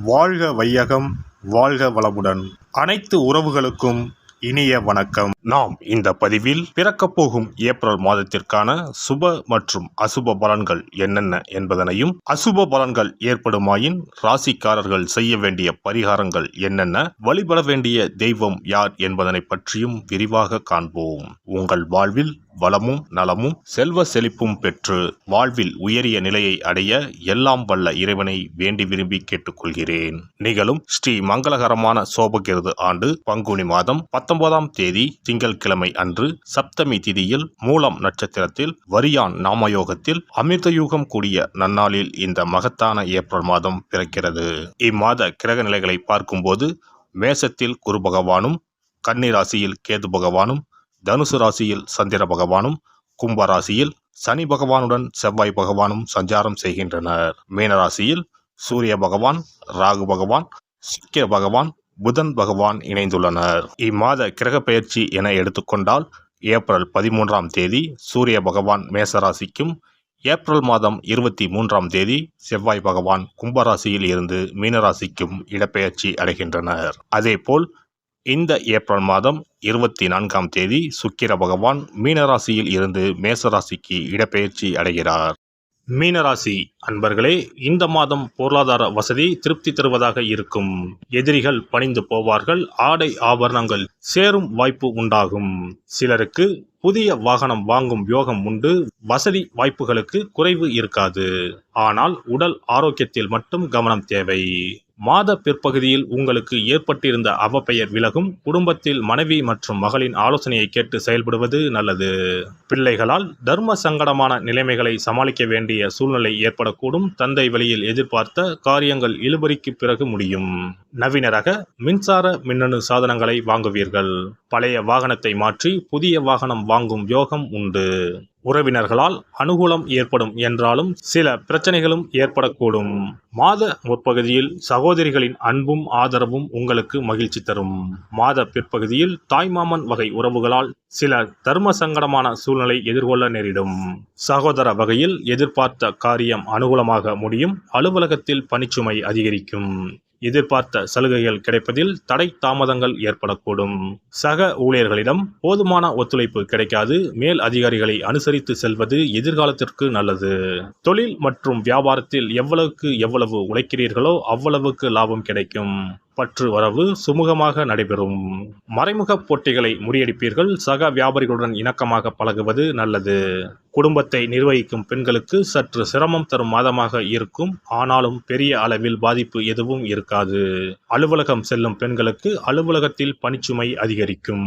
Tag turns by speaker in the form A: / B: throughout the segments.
A: வாழ்க வையகம், வாழ்க வளமுடன். அனைத்து உறவுகளுக்கும் இனிய வணக்கம். நாம் இந்த பதிவில் பிறக்கப் போகும் ஏப்ரல் மாதத்திற்கான சுப மற்றும் அசுப பலன்கள் என்னென்ன என்பதனையும், அசுப பலன்கள் ஏற்படுமாயின் ராசிக்காரர்கள் செய்ய வேண்டிய பரிகாரங்கள் என்னென்ன, வழிபட வேண்டிய தெய்வம் யார் என்பதனை பற்றியும் விரிவாக காண்போம். உங்கள் வாழ்வில் வளமும் நலமும் செல்வ செழிப்பும் பெற்று வாழ்வில் உயரிய நிலையை அடைய எல்லாம் வல்ல இறைவனை வேண்டி விரும்பி கேட்டுக்கொள்கிறேன். நிகழும் ஸ்ரீ மங்களகரமான சோபகிருது ஆண்டு பங்குனி மாதம் 19ஆம் தேதி திங்கட்கிழமை அன்று சப்தமி திதியில் மூலம் நட்சத்திரத்தில் வரியான் நாமயோகத்தில் அமிர்தயூகம் கூடிய நன்னாளில் இந்த மகத்தான ஏப்ரல் மாதம் பிறக்கிறது. இம்மாத கிரக நிலைகளை பார்க்கும்போது மேசத்தில் குரு பகவானும், கன்னி ராசியில் கேது பகவானும், தனுசு ராசியில் சந்திர பகவானும், கும்ப ராசியில் சனி பகவானுடன் செவ்வாய் பகவானும் சஞ்சாரம் செய்கின்றனர். மீனராசியில் சூரிய பகவான், ராகு பகவான், சுக்கிர பகவான், புதன் பகவான் இணைந்துள்ளனர். இம்மாத கிரக பெயர்ச்சி என எடுத்துக்கொண்டால் ஏப்ரல் 13ஆம் தேதி சூரிய பகவான் மேசராசிக்கும், ஏப்ரல் மாதம் 23ஆம் தேதி செவ்வாய் பகவான் கும்பராசியில் இருந்து மீனராசிக்கும் இடப்பெயர்ச்சி அடைகின்றனர். அதேபோல் இந்த ஏப்ரல் மாதம் 24ஆம் தேதி சுக்கிர பகவான் மீனராசியில் இருந்து மேசராசிக்கு இடப்பெயர்ச்சி அடைகிறார். மீனராசி அன்பர்களே, இந்த மாதம் பொருளாதார வசதி திருப்தி தருவதாக இருக்கும். எதிரிகள் பணிந்து போவார்கள். ஆடை ஆபரணங்கள் சேரும் வாய்ப்பு உண்டாகும். சிலருக்கு புதிய வாகனம் வாங்கும் யோகம் உண்டு. வசதி வாய்ப்புகளுக்கு குறைவு இருக்காது. ஆனால் உடல் ஆரோக்கியத்தில் மட்டும் கவனம் தேவை. மாத பிற்பகுதியில் உங்களுக்கு ஏற்பட்டிருந்த அவப்பெயர் விலகும். குடும்பத்தில் மனைவி மற்றும் மகளின் ஆலோசனையை கேட்டு செயல்படுவது நல்லது. பிள்ளைகளால் தர்ம சங்கடமான நிலைமைகளை சமாளிக்க வேண்டிய சூழ்நிலை ஏற்படக்கூடும். தந்தை வழியில் எதிர்பார்த்த காரியங்கள் இழுபறிக்கு பிறகு முடியும். நவீன ரக மின்சார மின்னணு சாதனங்களை வாங்குவீர்கள். பழைய வாகனத்தை மாற்றி புதிய வாகனம் வாங்கும் யோகம் உண்டு. உறவினர்களால் அனுகூலம் ஏற்படும் என்றாலும் சில பிரச்சனைகளும் ஏற்படக்கூடும். மாத முற்பகுதியில் சகோதரிகளின் அன்பும் ஆதரவும் உங்களுக்கு மகிழ்ச்சி தரும். மாத பிற்பகுதியில் தாய்மாமன் வகை உறவுகளால் சில தர்ம சங்கடமான சூழ்நிலை எதிர்கொள்ள நேரிடும். சகோதர வகையில் எதிர்பார்த்த காரியம் அனுகூலமாக முடியும். அலுவலகத்தில் பணிச்சுமை அதிகரிக்கும். எதிர்பார்த்த சலுகைகள் கிடைப்பதில் தடை தாமதங்கள் ஏற்படக்கூடும். சக ஊழியர்களிடம் போதுமான ஒத்துழைப்பு கிடைக்காது. மேல் அதிகாரிகளை அனுசரித்து செல்வது எதிர்காலத்திற்கு நல்லது. தொழில் மற்றும் வியாபாரத்தில் எவ்வளவு உழைக்கிறீர்களோ அவ்வளவுக்கு லாபம் கிடைக்கும். பற்று வரவு சுமூகமாக நடைபெறும். மறைமுக போட்டிகளை முறியடிப்பீர்கள். சக வியாபாரிகளுடன் இணக்கமாக பழகுவது நல்லது. குடும்பத்தை நிர்வகிக்கும் பெண்களுக்கு சற்று சிரமம் தரும் மாதமாக இருக்கும். ஆனாலும் பெரிய அளவில் பாதிப்பு எதுவும் இருக்காது. அலுவலகம் செல்லும் பெண்களுக்கு அலுவலகத்தில் பணிச்சுமை அதிகரிக்கும்.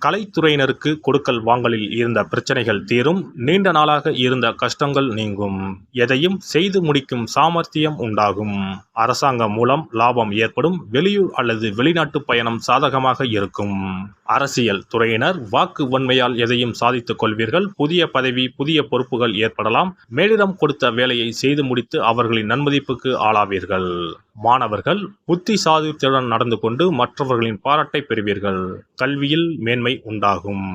A: கலைத்துறையினருக்கு கொடுக்கல் வாங்கலில் இருந்த பிரச்சனைகள் தீரும். நீண்ட நாளாக இருந்த கஷ்டங்கள் நீங்கும். எதையும் செய்து முடிக்கும் சாமர்த்தியம் உண்டாகும். அரசாங்கம் மூலம் லாபம் ஏற்படும். வெளியூர் அல்லது வெளிநாட்டு பயணம் சாதகமாக இருக்கும். அரசியல் துறையினர் வாக்கு வன்மையால் எதையும் சாதித்துக் கொள்வீர்கள். புதிய பதவி, புதிய பொறுப்புகள் ஏற்படலாம். மேலிடம் கொடுத்த வேலையை செய்து முடித்து அவர்களின் நன்மதிப்புக்கு ஆளாவீர்கள். மாணவர்கள் புத்தி சாதுரியத்துடன் நடந்து கொண்டு மற்றவர்களின் பாராட்டை பெறுவீர்கள். கல்வியில் மேன்மை உண்டாகும்.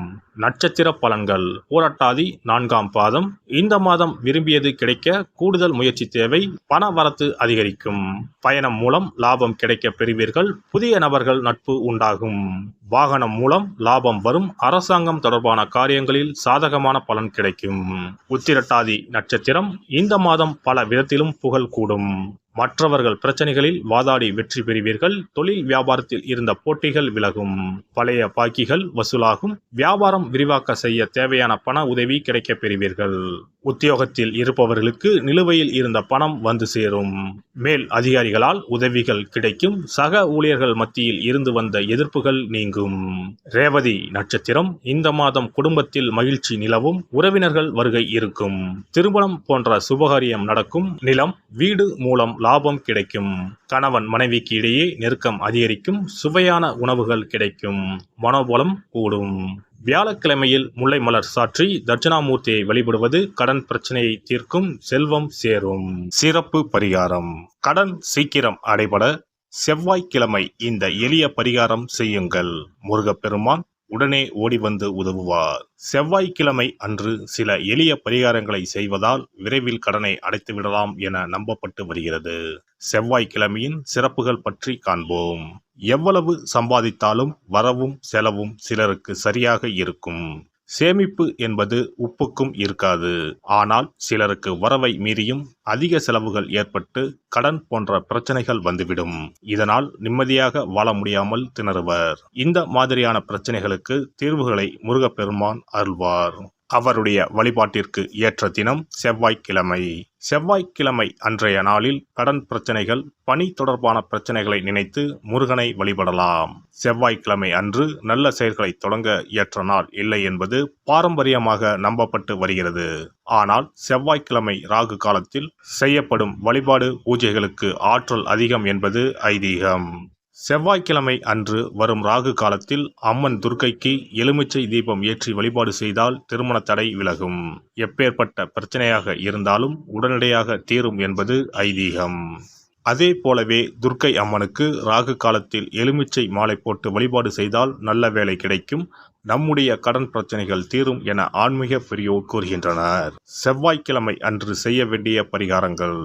A: நட்சத்திர பலன்கள். பூரட்டாதி 4ஆம் பாதம். இந்த மாதம் விரும்பியது கிடைக்க கூடுதல் முயற்சி தேவை. பண வரத்து அதிகரிக்கும். பயணம் மூலம் லாபம் கிடைக்க பெறுவீர்கள். புதிய நபர்கள் நட்பு உண்டாகும். வாகனம் மூலம் லாபம் வரும். அரசாங்கம் தொடர்பான காரியங்களில் சாதகமான பலன் கிடைக்கும். உத்திரட்டாதி நட்சத்திரம். இந்த மாதம் பல விதத்திலும் புகழ் கூடும். மற்றவர்கள் பிரச்சனைகளில் வாதாடி வெற்றி பெறுவீர்கள். தொழில் வியாபாரத்தில் இருந்த போட்டிகள் விலகும். பழைய பாக்கிகள் வசூலாகும். வியாபாரம் விரிவாக்க செய்ய தேவையான பண உதவி கிடைக்க பெறுவீர்கள். உத்தியோகத்தில் இருப்பவர்களுக்கு நிலுவையில் இருந்த பணம் வந்து சேரும். மேல் அதிகாரிகளால் உதவிகள் கிடைக்கும். சக ஊழியர்கள் மத்தியில் இருந்து வந்த எதிர்ப்புகள் நீங்கும். ரேவதி நட்சத்திரம். இந்த மாதம் குடும்பத்தில் மகிழ்ச்சி நிலவும். உறவினர்கள் வருகை இருக்கும். திருமணம் போன்ற சுபகாரியம் நடக்கும். நிலம், வீடு மூலம் லாபம் கிடைக்கும். கணவன் மனைவிக்கு இடையே நெருக்கம் அதிகரிக்கும். சுவையான உணவுகள் கிடைக்கும். மனோபலம் கூடும். வியாழக்கிழமையில் முல்லை மலர் சாற்றி தட்சிணாமூர்த்தியை வழிபடுவது கடன் பிரச்சனையை தீர்க்கும். செல்வம் சேரும். சிறப்பு பரிகாரம். கடன் சீக்கிரம் அடைபட செவ்வாய்க்கிழமை இந்த எளிய பரிகாரம் செய்யுங்கள். முருகப்பெருமான், உடனே ஓடி வந்து உதவுவார். செவ்வாய்க்கிழமை அன்று சில எளிய பரிகாரங்களை செய்வதால் விரைவில் கடனை அடைத்து விடலாம் என நம்பப்பட்டு வருகிறது. செவ்வாய்க்கிழமையின் சிறப்புகள் பற்றி காண்போம். எவ்வளவு சம்பாதித்தாலும் வரவும் செலவும் சிலருக்கு சரியாக இருக்கும். சேமிப்பு என்பது உப்புக்கும் இருக்காது. ஆனால் சிலருக்கு வரவை மீறியும் அதிக செலவுகள் ஏற்பட்டு கடன் போன்ற பிரச்சனைகள் வந்துவிடும். இதனால் நிம்மதியாக வாழ முடியாமல் திணறுவர். இந்த மாதிரியான பிரச்சனைகளுக்கு தீர்வுகளை முருகப்பெருமான் அருள்வார். அவருடைய வழிபாட்டிற்கு ஏற்ற தினம் செவ்வாய்க்கிழமை. செவ்வாய்க்கிழமை அன்றைய நாளில் கடன் பிரச்சனைகள், பணி தொடர்பான பிரச்சனைகளை நினைத்து முருகனை வழிபடலாம். செவ்வாய்க்கிழமை அன்று நல்ல செயல்களை தொடங்க ஏற்ற நாள் இல்லை என்பது பாரம்பரியமாக நம்பப்பட்டு வருகிறது. ஆனால் செவ்வாய்க்கிழமை ராகு காலத்தில் செய்யப்படும் வழிபாடு பூஜைகளுக்கு ஆற்றல் அதிகம் என்பது ஐதீகம். செவ்வாய்க்கிழமை அன்று வரும் ராகு காலத்தில் அம்மன் துர்க்கைக்கு எலுமிச்சை தீபம் ஏற்றி வழிபாடு செய்தால் திருமண தடை விலகும். எப்பேற்பட்ட பிரச்சனையாக இருந்தாலும் உடனடியாக தீரும் என்பது ஐதீகம். அதே போலவே துர்க்கை அம்மனுக்கு ராகு காலத்தில் எலுமிச்சை மாலை போட்டு வழிபாடு செய்தால் நல்ல வேலை கிடைக்கும், நம்முடைய கடன் பிரச்சனைகள் தீரும் என ஆன்மீக பெரியோர் கூறுகின்றனர். செவ்வாய்க்கிழமை அன்று செய்ய வேண்டிய பரிகாரங்கள்.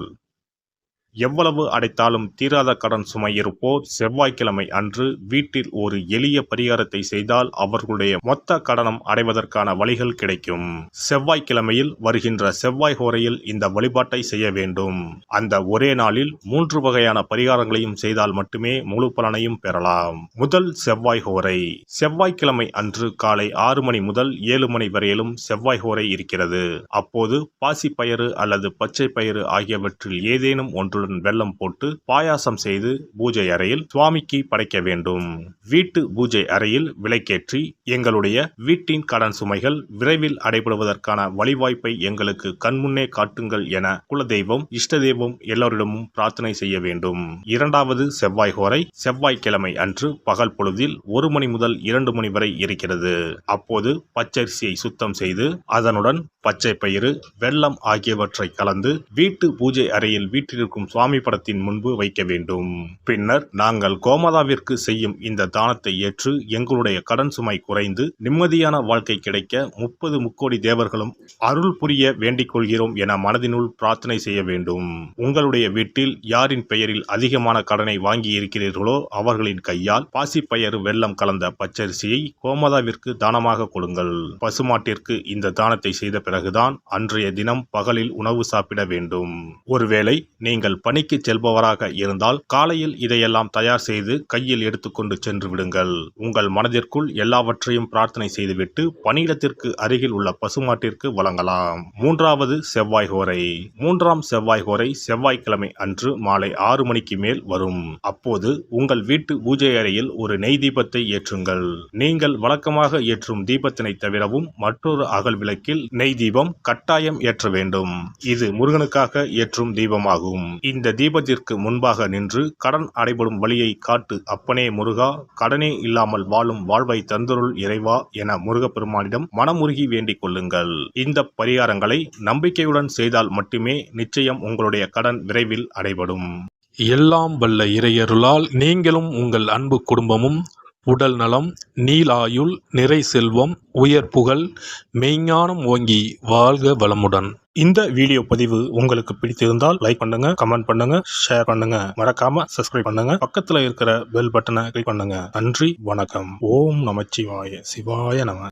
A: எவ்வளவு அடைத்தாலும் தீராத கடன் சுமை இருப்போர் செவ்வாய்க்கிழமை அன்று வீட்டில் ஒரு எளிய பரிகாரத்தை செய்தால் அவர்களுடைய மொத்த கடனும் அடைவதற்கான வழிகள் கிடைக்கும். செவ்வாய்க்கிழமையில் வருகின்ற செவ்வாய் ஹோரையில் இந்த வழிபாட்டை செய்ய வேண்டும். அந்த ஒரே நாளில் 3 வகையான பரிகாரங்களையும் செய்தால் மட்டுமே முழு பலனையும் பெறலாம். முதல் செவ்வாய் ஹோரை. செவ்வாய்க்கிழமை அன்று காலை 6 மணி முதல் 7 மணி வரையிலும் செவ்வாய் ஹோரை இருக்கிறது. அப்போது பாசிப்பயிறு அல்லது பச்சை பயிறு ஆகியவற்றில் ஏதேனும் ஒன்று வெல்லம் போட்டு பாயாசம் செய்து பூஜை அறையில் சுவாமிக்கு படைக்க வேண்டும். வீட்டு பூஜை அறையில் விளக்கேற்றி எங்களுடைய வீட்டின் கடன் சுமைகள் விரைவில் அடைபடுவதற்கான வழிவாய்ப்பை எங்களுக்கு கண்முன்னே காட்டுங்கள் என குலதெய்வம், இஷ்ட தெய்வம் எல்லோரிடமும் பிரார்த்தனை செய்ய வேண்டும். இரண்டாவது செவ்வாய் ஹோரை செவ்வாய்க்கிழமை அன்று பகல் பொழுதில் 1 மணி முதல் 2 மணி வரை இருக்கிறது. அப்போது பச்சரிசியை சுத்தம் செய்து அதனுடன் பச்சை பயிறு, வெல்லம் ஆகியவற்றை கலந்து வீட்டு பூஜை அறையில் வீட்டிற்கும் சுவாமி படத்தின் முன்பு வைக்க வேண்டும். பின்னர் நாங்கள் கோமாதாவிற்கு செய்யும் இந்த தானத்தை ஏற்று எங்களுடைய கடன் சுமை குறைந்து நிம்மதியான வாழ்க்கை கிடைக்க 30 முக்கோடி தேவர்களும் அருள் புரிய வேண்டிக் கொள்கிறோம் என மனதினுள் பிரார்த்தனை செய்ய வேண்டும். உங்களுடைய வீட்டில் யாரின் பெயரில் அதிகமான கடனை வாங்கி இருக்கிறீர்களோ அவர்களின் கையால் பாசிப்பயறு வெல்லம் கலந்த பச்சரிசியை கோமாதாவிற்கு தானமாக கொடுங்கள். பசுமாட்டிற்கு இந்த தானத்தை செய்த பிறகுதான் அன்றைய தினம் பகலில் உணவு சாப்பிட வேண்டும். ஒருவேளை நீங்கள் பணிக்கு செல்பவராக இருந்தால் காலையில் இதையெல்லாம் தயார் செய்து கையில் எடுத்துக்கொண்டு சென்று விடுங்கள். உங்கள் மனதிற்குள் எல்லாவற்றையும் பிரார்த்தனை செய்துவிட்டு பணியிடத்திற்கு அருகில் உள்ள பசுமாட்டிற்கு வழங்கலாம். மூன்றாவது செவ்வாய் ஹோரை. மூன்றாம் செவ்வாய் ஹோரை செவ்வாய்க்கிழமை அன்று மாலை 6 மணிக்கு மேல் வரும். அப்போது உங்கள் வீட்டு பூஜை அறையில் ஒரு நெய் தீபத்தை ஏற்றுங்கள். நீங்கள் வழக்கமாக ஏற்றும் தீபத்தினை தவிரவும் மற்றொரு அகல் விளக்கில் நெய் தீபம் கட்டாயம் ஏற்ற வேண்டும். இது முருகனுக்காக ஏற்றும் தீபமாகும். இந்த தீபத்திற்கு முன்பாக நின்று கடன் அடைபடும் வழியை காட்டு அப்பனே முருகா, கடனே இல்லாமல் வாழும் வாழ்வை தந்தருள் இறைவா என முருகப்பெருமானிடம் மனமுருகி வேண்டிக் கொள்ளுங்கள். இந்த பரிகாரங்களை நம்பிக்கையுடன் செய்தால் மட்டுமே நிச்சயம் உங்களுடைய கடன் விரைவில் அடைபடும்.
B: எல்லாம் வல்ல இறையருளால் நீங்களும் உங்கள் அன்பு குடும்பமும் உடல் நலம், நீலாயுள், நிறை செல்வம், உயர் புகழ், மெய்ஞானம் ஓங்கி வாழ்க வளமுடன்.
A: இந்த வீடியோ பதிவு உங்களுக்கு பிடித்திருந்தால் லைக் பண்ணுங்க, கமெண்ட் பண்ணுங்க, ஷேர் பண்ணுங்க, மறக்காம சப்ஸ்கிரைப் பண்ணுங்க, பக்கத்துல இருக்கிற பெல் பட்டனை கிளிக் பண்ணுங்க. நன்றி, வணக்கம். ஓம் நமச்சிவாய. சிவாய நம.